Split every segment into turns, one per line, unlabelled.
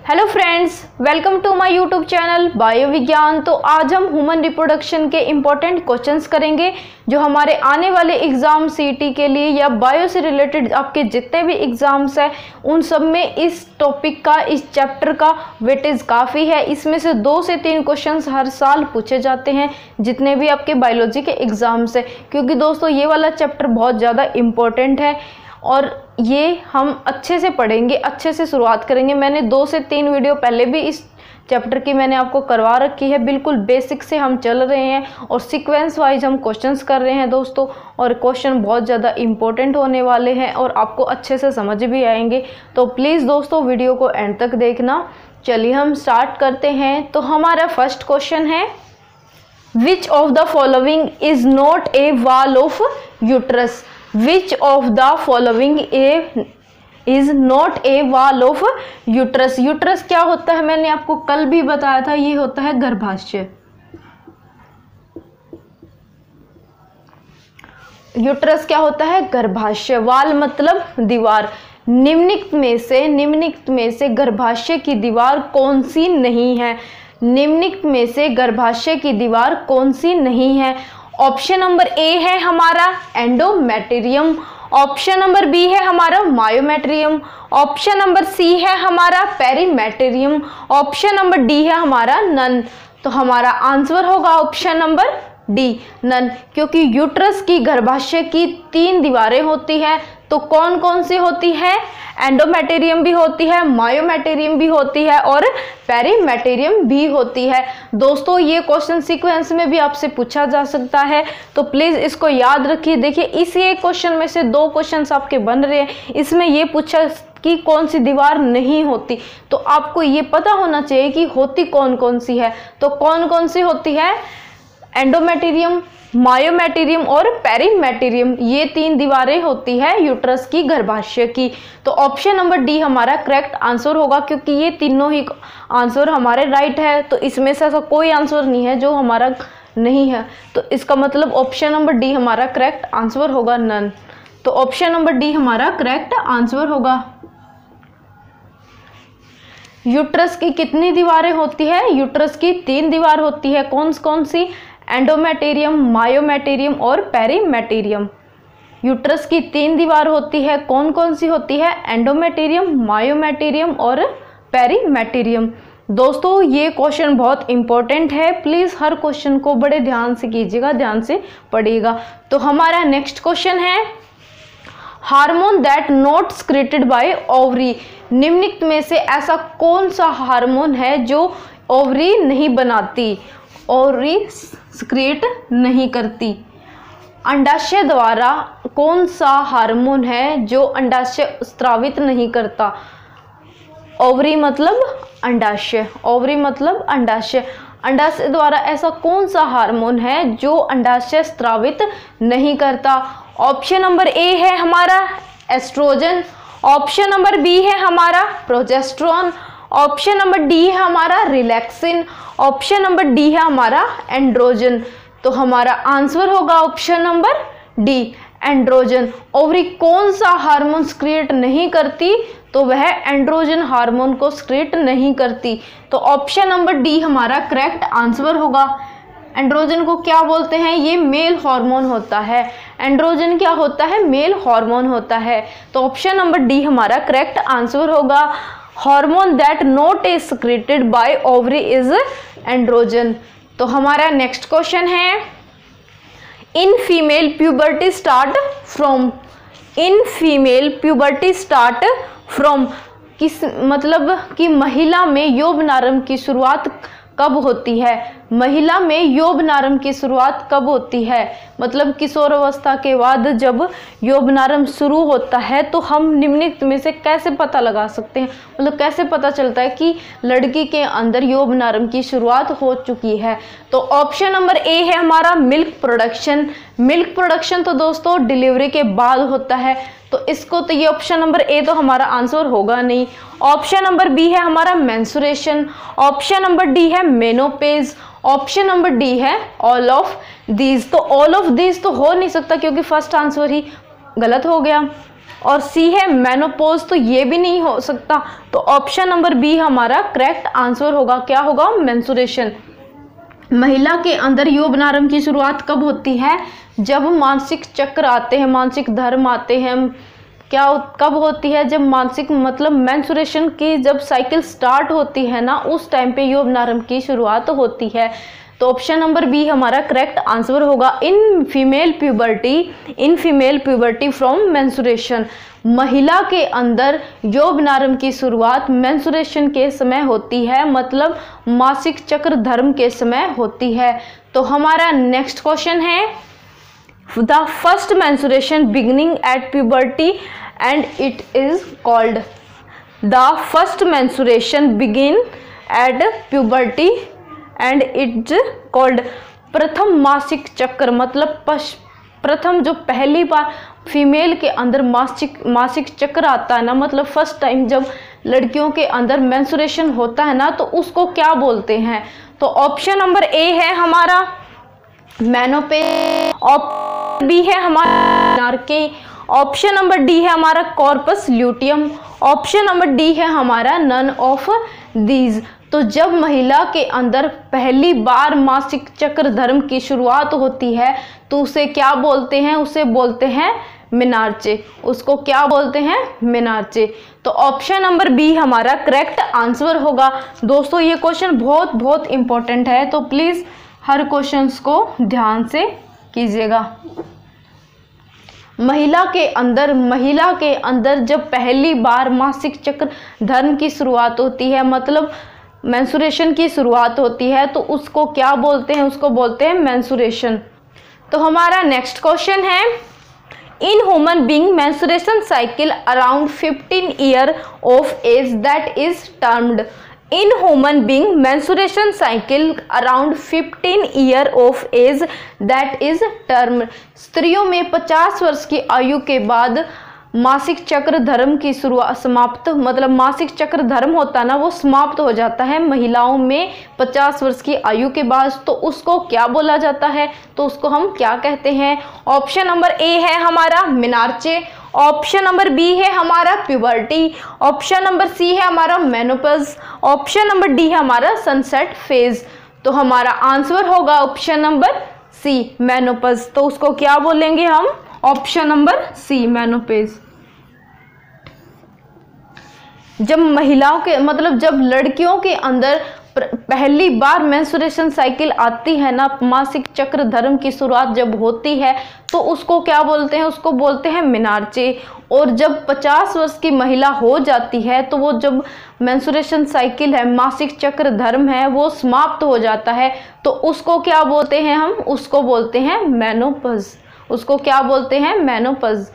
Hello friends, welcome to my YouTube channel Bio Vigyan. तो आज हम ह्यूमन रिप्रोडक्शन के इम्पोर्टेंट क्वेश्चंस करेंगे जो हमारे आने वाले एग्ज़ाम सीईटी के लिए या बायो से रिलेटेड आपके जितने भी एग्ज़ाम्स हैं उन सब में इस टॉपिक का, इस चैप्टर का वेटेज काफ़ी है। इसमें से 2 से 3 क्वेश्चंस हर साल पूछे जाते हैं जितने भी आपके बायोलॉजी के एग्ज़ाम्स हैं, क्योंकि दोस्तों ये वाला चैप्टर बहुत ज़्यादा इम्पोर्टेंट है और ये हम अच्छे से पढ़ेंगे, अच्छे से शुरुआत करेंगे। मैंने 2 से 3 वीडियो पहले भी इस चैप्टर की मैंने आपको करवा रखी है। बिल्कुल बेसिक से हम चल रहे हैं और सीक्वेंस वाइज हम क्वेश्चंस कर रहे हैं दोस्तों, और क्वेश्चन बहुत ज़्यादा इम्पोर्टेंट होने वाले हैं और आपको अच्छे से समझ भी आएंगे। तो प्लीज़ दोस्तों वीडियो को एंड तक देखना। चलिए हम स्टार्ट करते हैं। तो हमारा फर्स्ट क्वेश्चन है, which of the following is not a wall of uterus? Which of the following is not a wall of uterus? Uterus क्या होता है मैंने आपको कल भी बताया था, ये होता है गर्भाशय। यूट्रस क्या होता है? गर्भाशय। वाल मतलब दीवार। निम्नलिखित में से गर्भाशय की दीवार कौन सी नहीं है? निम्नलिखित में से गर्भाशय की दीवार कौन सी नहीं है? ऑप्शन नंबर ए है हमारा एंडोमेट्रियम, ऑप्शन नंबर बी है हमारा मायोमेट्रियम, ऑप्शन नंबर सी है हमारा पेरीमेट्रियम, ऑप्शन नंबर डी है हमारा नन। तो हमारा आंसर होगा ऑप्शन नंबर डी, नन। क्योंकि यूट्रस की गर्भाशय की 3 दीवारें होती है। तो कौन कौन सी होती है? एंडोमेट्रियम भी होती है, मायोमेट्रियम भी होती है और पेरीमेट्रियम भी होती है। दोस्तों ये क्वेश्चन सीक्वेंस में भी आपसे पूछा जा सकता है, तो प्लीज़ इसको याद रखिए। देखिए इसी एक क्वेश्चन में से 2 क्वेश्चंस आपके बन रहे हैं। इसमें ये पूछा कि कौन सी दीवार नहीं होती, तो आपको ये पता होना चाहिए कि होती कौन कौन सी है। तो कौन कौन सी होती है? एंडोमेट्रियम, मायोमेट्रियम और पेरीमेट्रियम, ये 3 दीवारें होती है यूट्रस की गर्भाशय की। तो ऑप्शन नंबर डी हमारा करेक्ट आंसर होगा, क्योंकि ये तीनों ही आंसर हमारे राइट है। तो इसमें से ऐसा कोई आंसर नहीं है जो हमारा नहीं है। तो इसका मतलब ऑप्शन नंबर डी हमारा करेक्ट आंसर होगा, नन। तो ऑप्शन नंबर डी हमारा करेक्ट आंसर होगा। यूट्रस की कितनी दीवारें होती है? यूट्रस की 3 दीवार होती है। कौन कौन सी? एंडोमेट्रियम, मायोमेट्रियम और पेरीमेट्रियम। यूट्रस की 3 दीवार होती है। कौन कौन सी होती है? एंडोमेट्रियम, मायोमेट्रियम और पेरीमेट्रियम। दोस्तों ये क्वेश्चन बहुत इंपॉर्टेंट है, प्लीज़ हर क्वेश्चन को बड़े ध्यान से कीजिएगा, ध्यान से पढ़िएगा। तो हमारा नेक्स्ट क्वेश्चन है, hormone that not secreted by ovary. निम्नलिखित में से ऐसा कौन सा हार्मोन है जो ओवरी नहीं बनाती, ओवरी सिक्रेट नहीं करती? अंडाशय द्वारा कौन सा हार्मोन है जो अंडाशय स्रावित नहीं करता? ओवरी मतलब अंडाशय, ओवरी मतलब अंडाशय। अंडाशय द्वारा ऐसा कौन सा हार्मोन है जो अंडाशय स्रावित नहीं करता? ऑप्शन नंबर ए है हमारा एस्ट्रोजन, ऑप्शन नंबर बी है हमारा प्रोजेस्टेरोन, ऑप्शन नंबर डी है हमारा रिलैक्सिन, ऑप्शन नंबर डी है हमारा एंड्रोजन। तो हमारा आंसर होगा option number D, androgen. Ovary कौन सा हार्मोन सिक्रेट नहीं करती? तो वह एंड्रोजन हार्मोन को सिक्रेट नहीं करती। तो ऑप्शन नंबर डी हमारा करेक्ट आंसर होगा। एंड्रोजन को क्या बोलते हैं? ये मेल हार्मोन होता है। एंड्रोजन क्या होता है? मेल हार्मोन होता है। तो ऑप्शन नंबर डी हमारा करेक्ट आंसर होगा। Hormone that not is secreted by ovary is androgen. तो हमारा नेक्स्ट क्वेश्चन है, in female puberty start from. In female puberty start from किस मतलब कि महिला में यौवनारंभ की शुरुआत कब होती है? महिला में यौवनारंभ की शुरुआत कब होती है? मतलब किशोर अवस्था के बाद जब यौवनारंभ शुरू होता है, तो हम निम्नलिखित में से कैसे पता लगा सकते हैं, मतलब कैसे पता चलता है कि लड़की के अंदर यौवनारंभ की शुरुआत हो चुकी है? तो ऑप्शन नंबर ए है हमारा मिल्क प्रोडक्शन। मिल्क प्रोडक्शन तो दोस्तों डिलीवरी के बाद होता है, तो इसको तो ये ऑप्शन नंबर ए तो हमारा आंसर होगा नहीं। ऑप्शन नंबर बी है हमारा मेंस्ट्रुएशन, ऑप्शन नंबर डी है मेनोपेज, ऑप्शन नंबर डी है ऑल ऑफ दीज। तो ऑल ऑफ दीज तो हो नहीं सकता क्योंकि फर्स्ट आंसर ही गलत हो गया। और सी है मेनोपॉज, तो ये भी नहीं हो सकता। तो ऑप्शन नंबर बी हमारा करेक्ट आंसर होगा। क्या होगा? मेंस्ट्रुएशन। महिला के अंदर यौवनारंभ की शुरुआत कब होती है? जब मासिक चक्र आते हैं, मासिक धर्म आते हैं। क्या कब होती है? जब मासिक मतलब मेंस्ट्रुएशन की जब साइकिल स्टार्ट होती है ना, उस टाइम पे यौवनारंभ की शुरुआत होती है। तो ऑप्शन नंबर बी हमारा करेक्ट आंसर होगा। In female puberty from menstruation. महिला के अंदर यौवनारंभ की शुरुआत मेंस्ट्रुएशन के समय होती है, मतलब मासिक चक्र धर्म के समय होती है। तो हमारा नेक्स्ट क्वेश्चन है, the first menstruation beginning at puberty and it is called. The first menstruation begin at puberty and it's called. प्रथम मासिक चक्र मतलब प्रथम जो पहली बार फीमेल के अंदर मासिक चक्र आता है ना, मतलब फर्स्ट टाइम जब लड़कियों के अंदर मेंस्ट्रुएशन होता है ना, तो उसको क्या बोलते हैं? तो ऑप्शन नंबर ए है हमारा मेनोपेज, ऑप्शन बी है हमारा मेनार्के, ऑप्शन नंबर डी है हमारा corpus luteum, option number D है हमारा नन ऑफ दीज। तो जब महिला के अंदर पहली बार मासिक चक्र धर्म की शुरुआत होती है तो उसे क्या बोलते हैं? उसे बोलते हैं मेनार्चे। उसको क्या बोलते हैं? मेनार्चे। तो ऑप्शन नंबर बी हमारा करेक्ट आंसर होगा। दोस्तों ये क्वेश्चन बहुत इंपॉर्टेंट है, तो प्लीज़ हर क्वेश्चंस को ध्यान से कीजिएगा। महिला के अंदर जब पहली बार मासिक चक्र धर्म की शुरुआत होती है, मतलब मेंस्ट्रुएशन की शुरुआत होती है, तो उसको क्या बोलते हैं? उसको बोलते हैं मेंस्ट्रुएशन। तो हमारा नेक्स्ट क्वेश्चन है, in human being menstruation cycle around 15 year of age that is termed. In human being menstruation cycle around 15 year of age that is termed. स्त्रियों में 50 वर्ष की आयु के बाद मासिक चक्र धर्म की शुरुआत समाप्त, मतलब मासिक चक्र धर्म होता है ना, वो समाप्त हो जाता है महिलाओं में 50 वर्ष की आयु के बाद। तो उसको क्या बोला जाता है? तो उसको हम क्या कहते हैं? ऑप्शन नंबर ए है हमारा मेनार्चे, ऑप्शन नंबर बी है हमारा प्यूबर्टी, ऑप्शन नंबर सी है हमारा मेनोपॉज, ऑप्शन नंबर डी है हमारा सनसेट फेज। तो हमारा आंसर होगा ऑप्शन नंबर सी मेनोपॉज। तो उसको क्या बोलेंगे हम? Option number C menopause. जब महिलाओं के मतलब जब लड़कियों के अंदर पहली बार मेंस्ट्रुएशन साइकिल आती है ना, मासिक चक्र धर्म की शुरुआत जब होती है, तो उसको क्या बोलते हैं? उसको बोलते हैं मेनार्चे। और जब 50 वर्ष की महिला हो जाती है, तो वो जब मेंस्ट्रुएशन साइकिल है, मासिक चक्र धर्म है, वो समाप्त हो जाता है, तो उसको क्या बोलते हैं हम? उसको बोलते हैं मेनोपॉज। उसको क्या बोलते हैं? मेनोपॉज।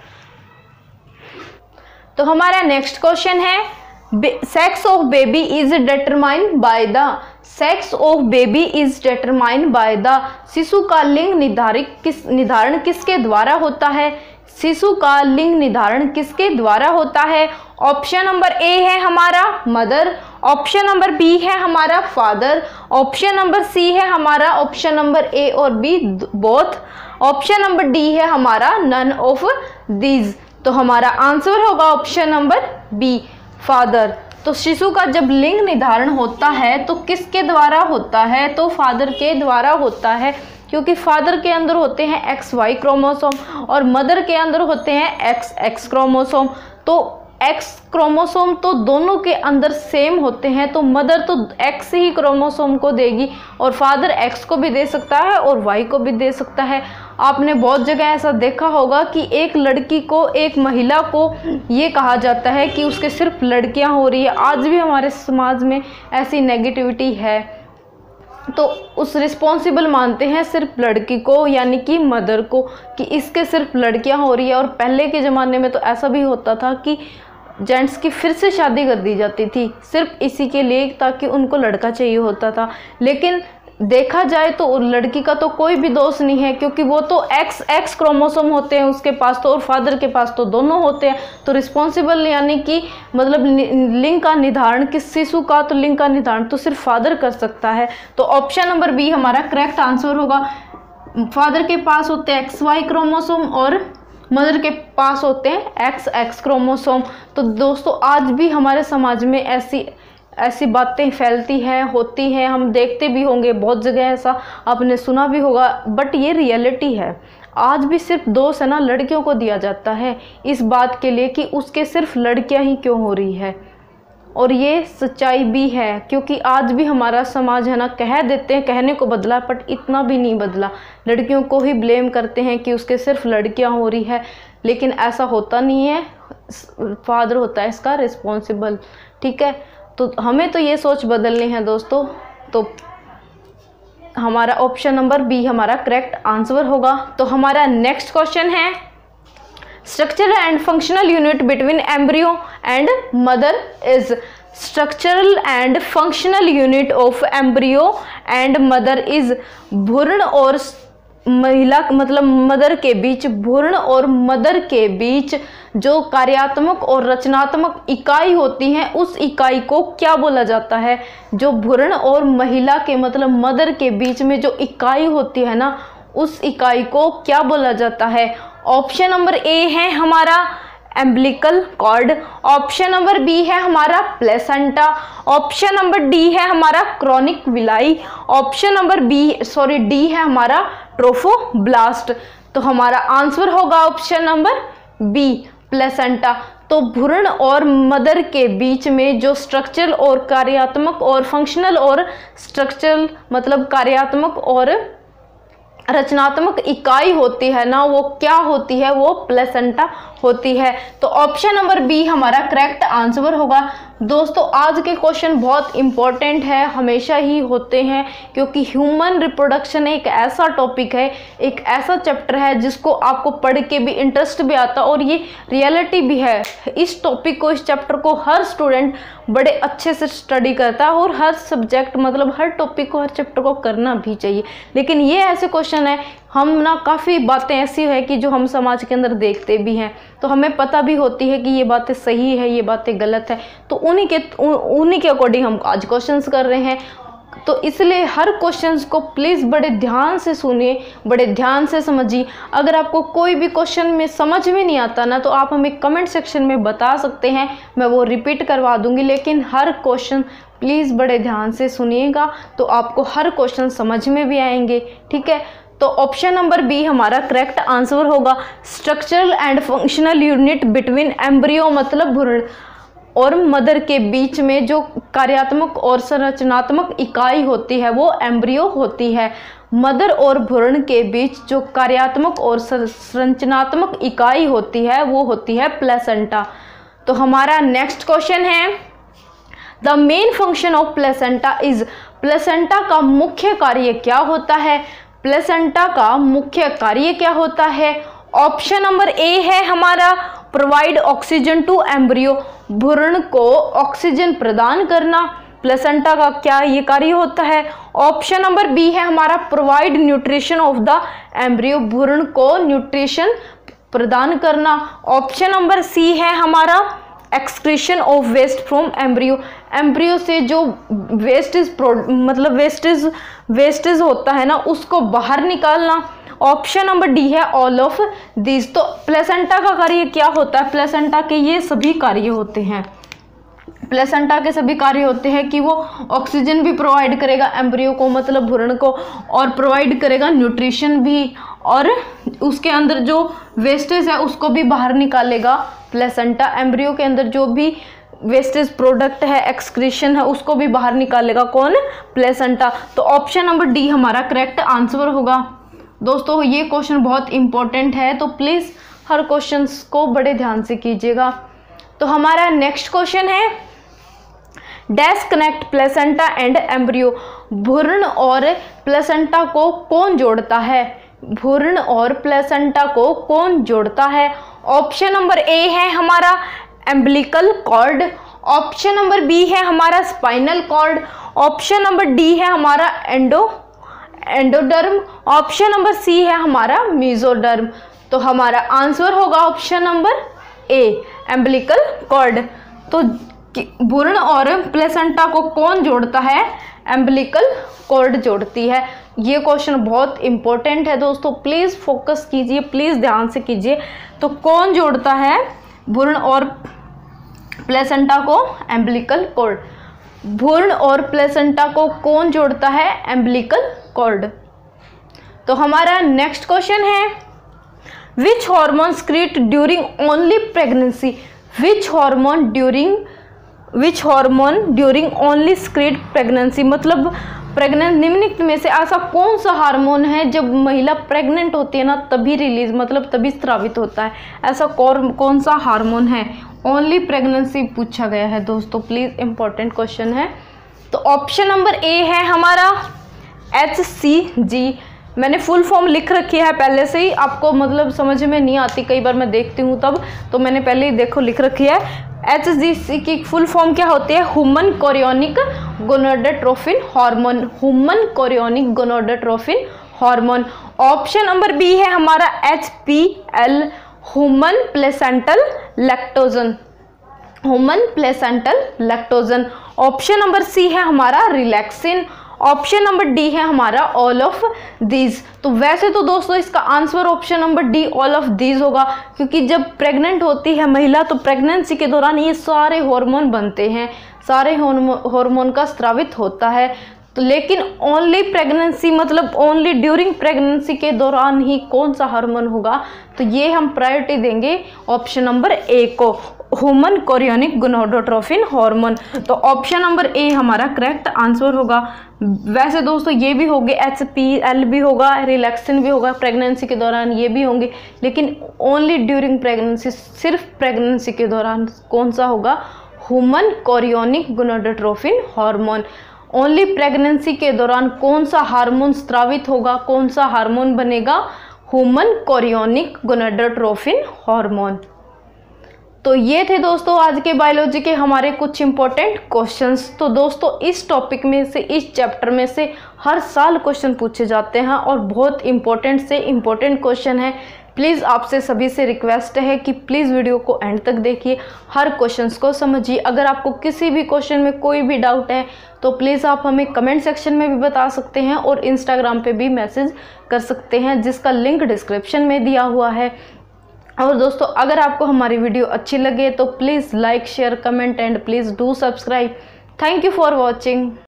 तो हमारा नेक्स्ट क्वेश्चन है, sex of baby is determined by the. Sex of baby is determined by the. शिशु का लिंग निर्धारण किसके द्वारा होता है? शिशु का लिंग निर्धारण किसके द्वारा होता है? ऑप्शन नंबर ए है हमारा मदर, ऑप्शन नंबर बी है हमारा फादर, ऑप्शन नंबर सी है हमारा ऑप्शन नंबर ए और B both, option number D है हमारा नन ऑफ दीज। तो हमारा आंसर होगा ऑप्शन नंबर बी फादर। तो शिशु का जब लिंग निर्धारण होता है तो किसके द्वारा होता है? तो फादर के द्वारा होता है, क्योंकि फादर के अंदर होते हैं XY क्रोमोसोम और मदर के अंदर होते हैं XX क्रोमोसोम। तो X क्रोमोसोम तो दोनों के अंदर सेम होते हैं, तो मदर तो X ही क्रोमोसोम को देगी और फादर X को भी दे सकता है और Y को भी दे सकता है। आपने बहुत जगह ऐसा देखा होगा कि एक लड़की को, एक महिला को ये कहा जाता है कि उसके सिर्फ लड़कियां हो रही है। आज भी हमारे समाज में ऐसी नेगेटिविटी है, तो उस रिस्पॉन्सिबल मानते हैं सिर्फ लड़की को, यानी कि मदर को, कि इसके सिर्फ लड़कियां हो रही है। और पहले के ज़माने में तो ऐसा भी होता था कि जेंट्स की फिर से शादी कर दी जाती थी सिर्फ इसी के लिए, ताकि उनको लड़का चाहिए होता था। लेकिन देखा जाए तो लड़की का तो कोई भी दोष नहीं है, क्योंकि वो तो XX क्रोमोसोम होते हैं उसके पास तो, और फादर के पास तो दोनों होते हैं। तो रिस्पॉन्सिबल यानी कि मतलब लिंग का निर्धारण किस शिशु का, तो लिंग का निर्धारण तो सिर्फ फादर कर सकता है। तो ऑप्शन नंबर बी हमारा करेक्ट आंसर होगा। फादर के पास होते हैं XY क्रोमोसोम और मदर के पास होते हैं एक्स क्रोमोसोम। तो दोस्तों आज भी हमारे समाज में ऐसी बातें फैलती हैं, होती हैं, हम देखते भी होंगे, बहुत जगह ऐसा आपने सुना भी होगा, बट ये रियलिटी है। आज भी सिर्फ दोष है ना लड़कियों को दिया जाता है इस बात के लिए कि उसके सिर्फ लड़कियां ही क्यों हो रही है, और ये सच्चाई भी है, क्योंकि आज भी हमारा समाज है ना, कह देते हैं, कहने को बदला बट इतना भी नहीं बदला। लड़कियों को ही ब्लेम करते हैं कि उसके सिर्फ लड़कियां हो रही है, लेकिन ऐसा होता नहीं है। फादर होता है इसका रिस्पॉन्सिबल, ठीक है। तो हमें तो ये सोच बदलनी है दोस्तों। तो हमारा ऑप्शन नंबर बी हमारा करेक्ट आंसर होगा। तो हमारा नेक्स्ट क्वेश्चन है, structural and functional unit between embryo and mother is. Structural and functional unit of embryo and mother is. भ्रूण और महिला मतलब मदर के बीच, भ्रूण और मदर के बीच जो कार्यात्मक और रचनात्मक इकाई होती है उस इकाई को क्या बोला जाता है। जो भ्रूण और महिला के मतलब मदर के बीच में जो इकाई होती है ना, उस इकाई को क्या बोला जाता है। ऑप्शन नंबर ए है हमारा umbilical cord, option number B है हमारा प्लेसेंटा, ऑप्शन नंबर डी है हमारा chronic villi, option number D है हमारा ट्रोफोब्लास्ट। तो हमारा आंसर होगा ऑप्शन नंबर बी प्लेसेंटा। तो भ्रूण और मदर के बीच में जो स्ट्रक्चरल और कार्यात्मक और फंक्शनल और स्ट्रक्चरल मतलब कार्यात्मक और रचनात्मक इकाई होती है ना, वो क्या होती है, वो प्लेसेंटा होती है। तो ऑप्शन नंबर बी हमारा करेक्ट आंसर होगा। दोस्तों आज के क्वेश्चन बहुत इंपॉर्टेंट है, हमेशा ही होते हैं, क्योंकि ह्यूमन रिप्रोडक्शन एक ऐसा टॉपिक है, एक ऐसा चैप्टर है जिसको आपको पढ़ के भी इंटरेस्ट भी आता और ये रियलिटी भी है। इस टॉपिक को, इस चैप्टर को हर स्टूडेंट बड़े अच्छे से स्टडी करता है और हर सब्जेक्ट मतलब हर टॉपिक को, हर चैप्टर को करना भी चाहिए। लेकिन ये ऐसे क्वेश्चन है, हम ना काफ़ी बातें ऐसी है कि जो हम समाज के अंदर देखते भी हैं, तो हमें पता भी होती है कि ये बातें सही है, ये बातें गलत है, तो उन्हीं के अकॉर्डिंग हम आज क्वेश्चंस कर रहे हैं। तो इसलिए हर क्वेश्चंस को प्लीज़ बड़े ध्यान से सुनिए, बड़े ध्यान से समझिए। अगर आपको कोई भी क्वेश्चन में समझ में नहीं आता ना, तो आप हमें कमेंट सेक्शन में बता सकते हैं, मैं वो रिपीट करवा दूंगी। लेकिन हर क्वेश्चन प्लीज़ बड़े ध्यान से सुनिएगा, तो आपको हर क्वेश्चन समझ में भी आएंगे, ठीक है। तो ऑप्शन नंबर बी हमारा करेक्ट आंसर होगा। Structural and functional unit between embryo मतलब भ्रूण और मदर के बीच में जो कार्यात्मक और संरचनात्मक इकाई होती है वो एम्ब्रियो होती है। मदर और भ्रूण के बीच जो कार्यात्मक और संरचनात्मक इकाई होती है वो होती है प्लेसेंटा। तो हमारा नेक्स्ट क्वेश्चन है, the main function of placenta is. Placenta का मुख्य कार्य क्या होता है। प्लेसेंटा का मुख्य कार्य क्या होता है। ऑप्शन नंबर ए है हमारा प्रोवाइड ऑक्सीजन टू एम्ब्रियो, भ्रूण को ऑक्सीजन प्रदान करना। प्लेसेंटा का क्या ये कार्य होता है। ऑप्शन नंबर बी है हमारा provide nutrition of the embryo, भ्रूण को न्यूट्रिशन प्रदान करना। ऑप्शन नंबर सी है हमारा excretion of waste from embryo, embryo से जो वेस्टेज मतलब वेस्टेज होता है ना उसको बाहर निकालना। ऑप्शन नंबर डी है ऑल ऑफ दिस। तो प्लेसेंटा का कार्य क्या होता है। प्लेसेंटा के ये सभी कार्य होते हैं, प्लेसेंटा के सभी कार्य होते हैं कि वो ऑक्सीजन भी प्रोवाइड करेगा एम्ब्रियो को मतलब भ्रूण को, और प्रोवाइड करेगा न्यूट्रिशन भी, और उसके अंदर जो वेस्टेज है उसको भी बाहर निकालेगा प्लेसेंटा। एम्ब्रियो के अंदर जो भी वेस्टेज प्रोडक्ट है, एक्सक्रीशन है, उसको भी बाहर निकालेगा कौन, प्लेसेंटा। तो ऑप्शन नंबर डी हमारा करेक्ट आंसर होगा। दोस्तों ये क्वेश्चन बहुत इंपॉर्टेंट है, तो प्लीज़ हर क्वेश्चन को बड़े ध्यान से कीजिएगा। तो हमारा नेक्स्ट क्वेश्चन है, dash connect placenta and embryo, भ्रूण और प्लेसेंटा को कौन जोड़ता है। भ्रूण और प्लेसेंटा को कौन जोड़ता है। ऑप्शन नंबर ए है हमारा umbilical cord, option number B है हमारा spinal cord, option number D है हमारा एंडोडर्म, ऑप्शन नंबर सी है हमारा मेसोडर्म। तो हमारा आंसर होगा option number A umbilical cord. तो भ्रूण और प्लेसेंटा को कौन जोड़ता है, एम्बिलिकल कॉर्ड जोड़ती है। ये क्वेश्चन बहुत इंपॉर्टेंट है दोस्तों, प्लीज़ फोकस कीजिए, प्लीज़ ध्यान से कीजिए। तो कौन जोड़ता है भ्रूण और प्लेसेंटा को? Umbilical cord. भ्रूण और प्लेसेंटा को कौन जोड़ता है? Umbilical cord. तो हमारा नेक्स्ट क्वेश्चन है, which hormone secrete during only pregnancy? Which hormone during only secrete pregnancy, मतलब प्रेग्नेंट निम्नलिखित में से ऐसा कौन सा हार्मोन है जब महिला प्रेग्नेंट होती है ना तभी रिलीज, मतलब तभी स्रावित होता है, ऐसा कौन सा हार्मोन है? ओनली प्रेगनेंसी पूछा गया है दोस्तों, प्लीज इंपॉर्टेंट क्वेश्चन है। तो ऑप्शन नंबर ए है हमारा HCG। मैंने फुल फॉर्म लिख रखी है पहले से ही, आपको मतलब समझ में नहीं आती, कई बार मैं देखती हूँ तब, तो मैंने पहले ही देखो लिख रखी है। HCG की फुल फॉर्म क्या होती है? Human chorionic gonadotropin hormone. Human chorionic gonadotropin hormone. Option number B है हमारा HPL, human placental lactogen. Human placental lactogen. Option number C है हमारा रिलैक्सिन। ऑप्शन नंबर डी है हमारा ऑल ऑफ दीज। तो वैसे तो दोस्तों इसका answer option number D all of these होगा, क्योंकि जब प्रेग्नेंट होती है महिला तो प्रेगनेंसी के दौरान ये सारे हार्मोन बनते हैं, सारे हार्मोन का स्रावित होता है। तो लेकिन ओनली प्रेगनेंसी मतलब ओनली ड्यूरिंग प्रेगनेंसी के दौरान ही कौन सा हार्मोन होगा? तो ये हम प्रायोरिटी देंगे ऑप्शन नंबर ए को, ह्यूमन कोरियोनिक गोनाडोट्रोपिन हार्मोन। तो ऑप्शन नंबर ए हमारा करेक्ट आंसर होगा। वैसे दोस्तों ये भी होंगे, HPL भी होगा, रिलैक्सिन भी होगा प्रेगनेंसी के दौरान, ये भी होंगे, लेकिन ओनली ड्यूरिंग प्रेगनेंसी, सिर्फ प्रेगनेंसी के दौरान कौन सा होगा? Human chorionic gonadotropin hormone. Only pregnancy के दौरान कौन सा हार्मोन स्रावित होगा, कौन सा हार्मोन बनेगा? Human chorionic gonadotropin hormone. तो ये थे दोस्तों आज के बायोलॉजी के हमारे कुछ इंपॉर्टेंट क्वेश्चंस। तो दोस्तों इस टॉपिक में से, इस चैप्टर में से हर साल क्वेश्चन पूछे जाते हैं और बहुत इंपॉर्टेंट से इंपॉर्टेंट क्वेश्चन है। प्लीज़ आपसे सभी से रिक्वेस्ट है कि प्लीज़ वीडियो को एंड तक देखिए, हर क्वेश्चंस को समझिए। अगर आपको किसी भी क्वेश्चन में कोई भी डाउट है तो प्लीज़ आप हमें कमेंट सेक्शन में भी बता सकते हैं और इंस्टाग्राम पे भी मैसेज कर सकते हैं, जिसका लिंक डिस्क्रिप्शन में दिया हुआ है। और दोस्तों अगर आपको हमारी वीडियो अच्छी लगे तो please like, share, comment and please do subscribe. Thank you for watching.